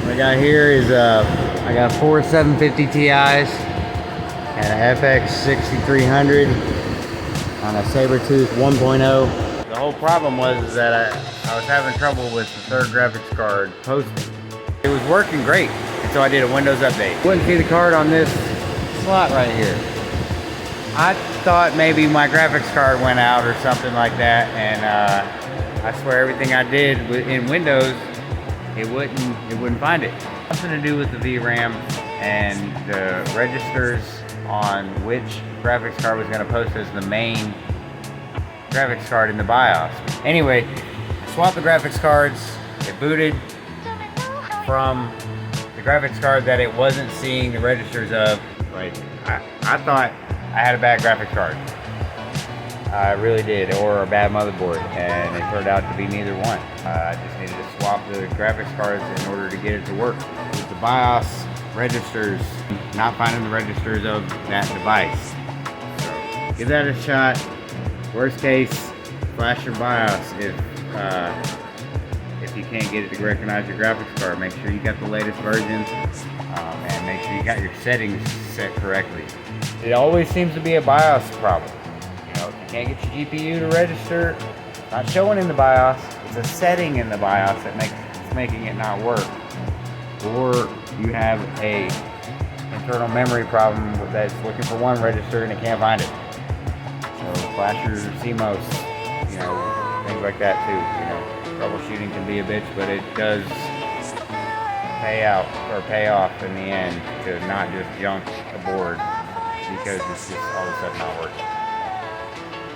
What I got here is I got 4 750 Ti's and a FX 6300 on a Sabertooth 1.0. The whole problem was that I was having trouble with the third graphics card posting. It was working great until I did a Windows update. Wouldn't see the card on this slot right here. I thought maybe my graphics card went out or something like that, and I swear everything I did in Windows, it wouldn't find it. Something to do with the VRAM and the registers on which graphics card was going to post as the main graphics card in the BIOS. Anyway, I swapped the graphics cards. It booted from the graphics card that it wasn't seeing the registers of. Like I thought I had a bad graphics card. I really did, or a bad motherboard, and it turned out to be neither one. I just needed to swap the graphics cards in order to get it to work. It was the BIOS registers, not finding the registers of that device. So give that a shot. Worst case, flash your BIOS if you can't get it to recognize your graphics card. Make sure you got the latest version, and make sure you got your settings set correctly. It always seems to be a BIOS problem. You know, if you can't get your GPU to register, it's not showing in the BIOS. It's a setting in the BIOS that making it not work. Or you have a internal memory problem that's looking for one register and it can't find it. So flash your CMOS, you know, things like that too. You know, troubleshooting can be a bitch, but it does pay off in the end to not just junk a board because it's just all of a sudden not working.